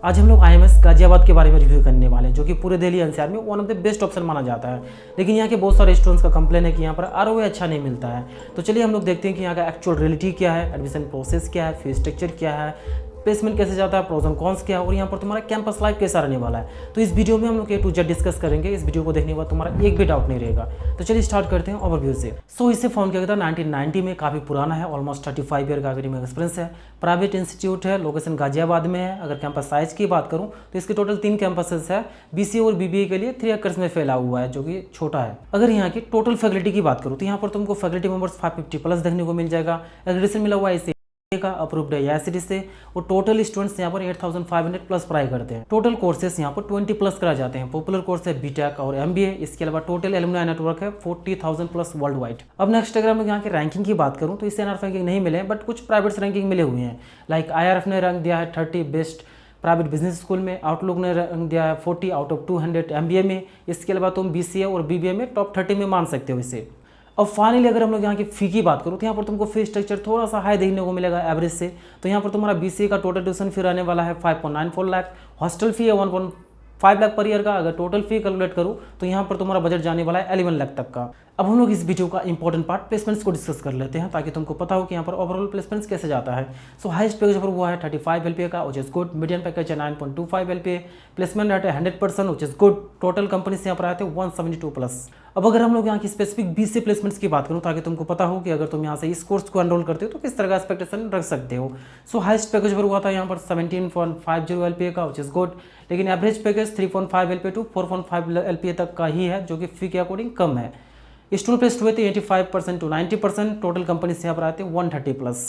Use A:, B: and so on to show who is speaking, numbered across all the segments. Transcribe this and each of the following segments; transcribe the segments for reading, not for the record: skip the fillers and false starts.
A: आज हम लोग आईएमएस गाजियाबाद के बारे में रिव्यू करने वाले हैं, जो कि पूरे दिल्ली एनसीआर में one of the best option माना जाता है। लेकिन यहाँ के बहुत सारे स्टूडेंट्स का कंप्लेन है कि यहाँ पर आरओए अच्छा नहीं मिलता है। तो चलिए हम लोग देखते हैं कि यहाँ का एक्चुअल रियलिटी क्या है, एडमिशन प्रोसेस क्या है, फीस स्ट्रक्चर क्या है, प्लेसमेंट कैसे जाता है, प्रोज एंड कॉन्स क्या है, और यहाँ पर तुम्हारा कैंपस लाइफ कैसा रहने वाला है। तो इस वीडियो में हम लोग A to Z डिस्कस करेंगे। इस वीडियो को देखने के बाद तुम्हारा एक भी डाउट नहीं रहेगा। तो चलिए स्टार्ट करते हैं ओवरव्यू से। इसे फाउंड किया गया था 1990 में, काफ़ी पुराना है, ऑलमोस्ट 35 ईयर का एकेडमिक एक्सपीरियंस है। प्राइवेट इंस्टीट्यूट है, लोकेशन गाजियाबाद में है। अगर कैंपस साइज की बात करूँ तो इसके टोटल 3 कैंपसेस है। BCA और BBA के लिए 3 एकर्स में फैला हुआ है, जो कि छोटा है। अगर यहाँ की टोटल फैकल्टी की बात करूँ तो यहाँ पर तुमको फैकल्टी मेंबर्स 550 प्लस देखने को मिल जाएगा। एग्रीगेशन मिला हुआ है इसे का अप्रूव्ड है IICT से, और टोटल स्टूडेंट्स यहाँ पर 8500 प्लस पढ़ाई करते हैं। टोटल कोर्सेस यहाँ पर 20 प्लस कराए जाते हैं। पॉपुलर कोर्स है BTech और MBA। इसके अलावा टोटल एलुमनाई नेटवर्क है 40,000 प्लस वर्ल्ड वाइड। अब नेक्स्ट अगर हम यहाँ की रैंकिंग की बात करूँ तो इसे NRF रैंकिंग नहीं मिले, बट कुछ प्राइवेट रैंकिंग मिले हुए हैं। लाइक IRF ने रैंक दिया है 30 बेस्ट प्राइवेट बिजनेस स्कूल में, आउटलुक ने रैंक दिया है 40 आउट ऑफ 200 MBA में। इसके अलावा तुम BCA और BBA में टॉप 30 में मान सकते हो इसे। अब फाइनली अगर हम लोग यहाँ की फ़ी की बात करूँ तो यहाँ पर तुमको फी स्ट्रक्चर थोड़ा सा हाई देखने को मिलेगा एवरेज से। तो यहाँ पर तुम्हारा BCA का टोटल ट्यूशन फी रहने वाला है 5.94 लाख, हॉस्टल फी है 1.5 लाख पर ईयर का। अगर टोटल फी कैलकुलेट करूँ तो यहाँ पर तुम्हारा बजट जाने वाला है 11 लाख तक का। अब हम लोग इस वीडियो का इंपॉर्टेंट पार्ट प्लेसमेंट्स को डिस्कस कर लेते हैं, ताकि तुमको पता हो कि यहाँ पर ओवरऑल प्लेसमेंट्स कैसे जाता है। हाईएस्ट पैकेज पर हुआ है 35 LPA का, which is good. Medium package है 9.25 LPA। प्लेसमेंट रेट है 100%, विच इज गुड। टोटल कंपनी से यहाँ पर आए थे 172 प्लस। अब अगर हम लोग यहाँ की स्पेसिफिक BCA प्लेसमेंट्स की बात करूँ, ताकि तुमको पता हो कि अगर तुम यहाँ से इस कोर्स को एनरोल करते हो तो किस तरह का एक्सपेक्टेशन रख सकते हो। हाईएस्ट पैकेज पर हुआ था यहाँ पर 17.50 LPA का, विच इज गुड। लेकिन average package 3.5 LPA to 4.5 LPA तक का ही है, जो कि फी के अकॉर्डिंग कम है। स्टूडेंट प्लेस्ड हुए थे 85% टू 90%। टोटल कंपनी से यहाँ पर आए थे 130 प्लस।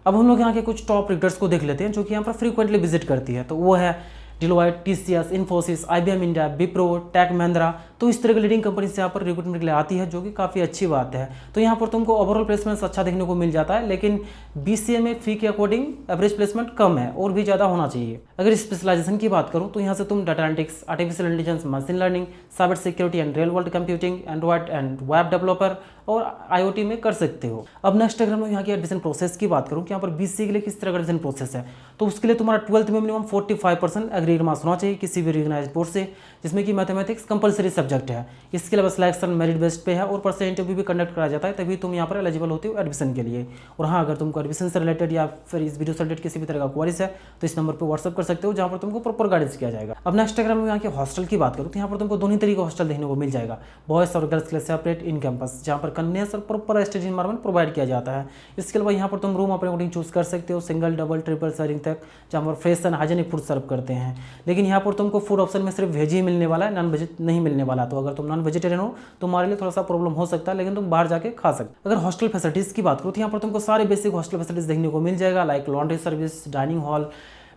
A: अब हम लोग यहाँ के कुछ टॉप रिक्रूटर्स को देख लेते हैं, जो कि यहाँ पर फ्रीक्वेंटली विजिट करती है। तो वो है Deloitte, TCS, Infosys, IBM India, Wipro, Tech Mahindra. तो इस तरह की लीडिंग कंपनी से यहाँ पर रिक्रूटमेंट के लिए आती है, जो कि काफ़ी अच्छी बात है। तो यहाँ पर तुमको ओवरऑल प्लेसमेंट अच्छा देखने को मिल जाता है, लेकिन BCA में फी के अकॉर्डिंग एवरेज प्लेसमेंट कम है और भी ज़्यादा होना चाहिए। अगर स्पेशलाइजेशन की बात करूँ तो यहाँ से तुम data analytics, artificial intelligence, machine learning, cyber security and real world computing, Android and web developer और IoT में कर सकते हो। अब नेक्स्ट अगर हम यहाँ की एडमिशन प्रोसेस की बात करूँ कि यहाँ पर BCA के लिए किस तरह का एडमिशन प्रोसेस है, तो उसके लिए तुम्हारा 12th में मिनिमम 45% एग्रीड मार्क्स होना चाहिए किसी भी रिकॉग्नाइज्ड बोर्ड से, जिसमें कि मैथमेटिक्स कंपलसरी सब्जेक्ट है। इसके अलावा सिलेक्शन मेरिट बेस्ड पे है और पर्सनल इंटरव्यू भी कंडक्ट कराया जाता है, तभी तुम यहाँ पर एलिजिबल होते हो एडमिशन के लिए। और हाँ, अगर तुमको एडमिशन से रिलेटेड या फिर इस वीडियो से रिलेटेड किसी भी तरह का क्वेरीज है तो इस नंबर पर व्हाट्सअप कर सकते हो, जहाँ पर तुमको प्रॉपर गाइडेंस किया जाएगा। अब नेक्स्ट अगर हम यहाँ के हॉस्टल की बात करूँ तो यहाँ पर तुमको दोनों तरीके का हॉस्टल देखने को मिल जाएगा, बॉयज और गर्ल्स के लिए सेपरेट इन कैंपस, जहाँ पर कन्वेंस और प्रॉपर स्टडी एनवायरमेंट प्रोवाइड किया जाता है। इसके अलावा यहाँ पर तुम रूम अपने अकॉर्डिंग चूज कर सकते हो, सिंगल, डबल, ट्रिपल शेयरिंग तक, जहाँ पर फ्रेश एंड हाइजेनिक फूड सर्व करते हैं। लेकिन यहाँ पर तुमको फूड ऑप्शन में सिर्फ वेज ही मिलने वाला है, नॉन वेज नहीं मिलने वाला। तो अगर तुम नॉन वेजिटेरियन हो तो तुम्हारे लिए थोड़ा सा प्रॉब्लम हो सकता है, लेकिन तुम बाहर जाके खा सकते हो। अगर हॉस्टल फैसिलिटीज़ की बात करूँ तो यहाँ पर तुमको सारे बेसिक हॉस्टल फैसिलिटीज देखने को मिल जाएगा, like laundry service, dining hall,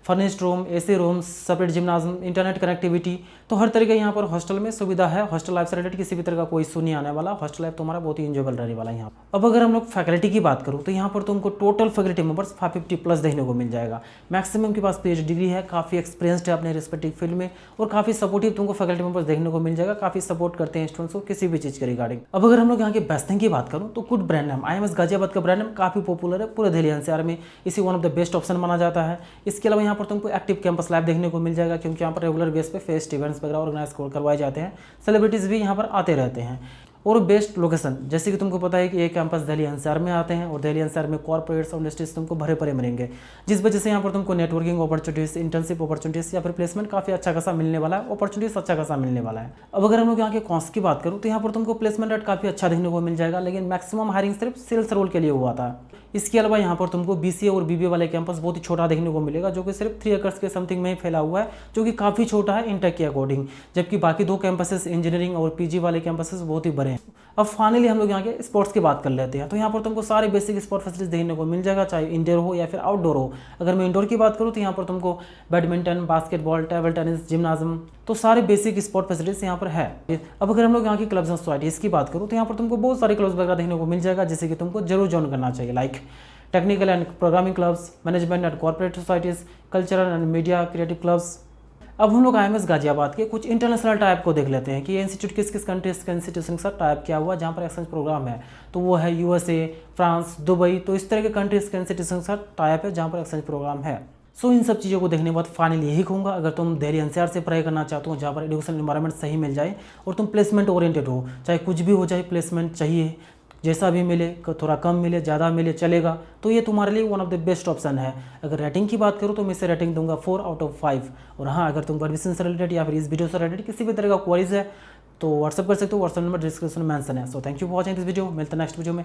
A: furnished room, AC rooms, separate gymnasium, internet connectivity. तो हर तरह के यहाँ पर हॉस्टल में सुविधा है। हॉस्टल लाइफ से रिलेटेड किसी भी तरह का कोई इशू नहीं आने वाला। हॉस्टल लाइफ तुम्हारा बहुत ही इंजॉयबल रहने वाला है यहाँ। अब अगर हम लोग फैकल्टी की बात करूँ तो यहाँ पर तुमको टोटल फैकल्टी मेंबर्स 550 प्लस देखने को मिल जाएगा। मैक्सिमम के पास PhD डिग्री है, काफ़ी एक्सपीरियंसड है अपने रिस्पेक्टिव फील्ड में, और काफ़ी सपोर्टिव तुमको फैकल्टी मेंबर्स देखने को मिल जाएगा। काफ़ी सपोर्ट करते हैं स्टूडेंट्स को किसी भी चीज़ के रिगार्डिंग। अब अगर हम लोग यहाँ के बेस्ट थिंग की बात करूँ तो good brand name, IMS Ghaziabad का ब्रांड नेम काफ़ी पॉपुलर है पूरे दिल्ली NCR में। इसी one of the best option माना जाता है। इसके अलावा यहाँ पर तुमको एक्टिव कैंपस लाइफ देखने को मिल जाएगा, क्योंकि यहाँ पर रेगुलर बेस पे फेस्ट इवेंट्स वगैरह ऑर्गेनाइज करवाए जाते हैं। सेलिब्रिटीज़ भी यहाँ पर आते रहते हैं। और बेस्ट लोकेशन, जैसे कि तुमको पता है कि ये कैंपस दिल्ली NCR में आते हैं, और दिल्ली NCR में कॉर्पोरेट्स और इंडस्ट्रीज तुमको भरे पड़े मिलेंगे, जिस वजह से यहाँ पर तुमको नेटवर्किंग अपॉर्चुनिटीज, इंटर्नशिप अपॉर्चुनिटीज या फिर प्लेसमेंट काफ़ी अच्छा खासा मिलने वाला है, अपॉर्चुनिटीज अच्छा खासा मिलने वाला है। अब अगर हम लोग यहाँ के कॉस्ट की बात करूँ तो यहाँ पर तुमको प्लेसमेंट रेट काफ़ी अच्छा देखने को मिल जाएगा, लेकिन मैक्सिमम हायरिंग सिर्फ सेल्स रोल के लिए हुआ था। इसके अलावा यहाँ पर तुमको BCA और BBA वाले कैंपस बहुत ही छोटा देखने को मिलेगा, जो कि सिर्फ 3 एकर्स के समथिंग में ही फैला हुआ है, जो कि काफ़ी छोटा है इंटेक के अकॉर्डिंग। जबकि बाकी 2 कैंपसेस इंजीनियरिंग और PG वाले कैंपसेस बहुत ही बड़े हैं। अब फाइनली हम लोग यहाँ के स्पोर्ट्स की बात कर लेते हैं। तो यहाँ पर तुमको सारे बेसिक स्पोर्ट फैसिलिटीज देखने को मिल जाएगा, चाहे इंडोर हो या फिर आउटडोर हो। अगर मैं इंडोर की बात करूँ तो यहाँ पर तुमको badminton, basketball, table tennis, gymnasium, तो सारे बेसिक स्पोर्ट फैसिलिटीज यहाँ पर है। अब अगर हम लोग यहाँ की क्लब्स एंड सोसाइटीज़ की बात करूँ तो यहाँ पर तुमको बहुत सारे क्लब्स वगैरह देखने को मिल जाएगा, जिससे कि तुमको जरूर ज्वाइन करना चाहिए, like technical and programming clubs, management and corporate societies, cultural and media creative clubs. अब हम लोग IMS गाजियाबाद के कुछ इंटरनेशनल टाइप को देख लेते हैं कि ये इंस्टीट्यूट किस किस कंट्रीज के इंस्टीट्यूशन के साथ टाइप किया हुआ, जहाँ पर एक्सचेंज प्रोग्राम है। तो वो है USA, फ्रांस, दुबई। तो इस तरह के कंट्रीज के इंस्टीट्यूशन के साथ टाइप है जहाँ पर एक्सचेंज प्रोग्राम है। सो इन सब चीज़ों को देखने के बाद फाइनली यही कहूँगा, अगर तुम दिल्ली एनसीआर से पढ़ाई करना चाहते हो जहाँ पर एजुकेशन एनवायरनमेंट सही मिल जाए और तुम प्लेसमेंट ओरिएंटेड हो, चाहे कुछ भी हो जाए प्लेसमेंट चाहिए, जैसा भी मिले, थोड़ा कम मिले ज़्यादा मिले चलेगा, तो ये तुम्हारे लिए one of the best option है। अगर रेटिंग की बात करूँ तो मैं इसे रेटिंग दूंगा 4/5। और हाँ, अगर तुम एडमिशन से रिलेटेड या फिर इस वीडियो से रिलेटेड किसी भी तरह का क्वारीज है तो व्हाट्सअप कर सकते हो, व्हाट्सअप नंबर डिस्क्रिप्शन में मेंशन है। So thank you for watching this video, मिलते हैं नेक्स्ट वीडियो में।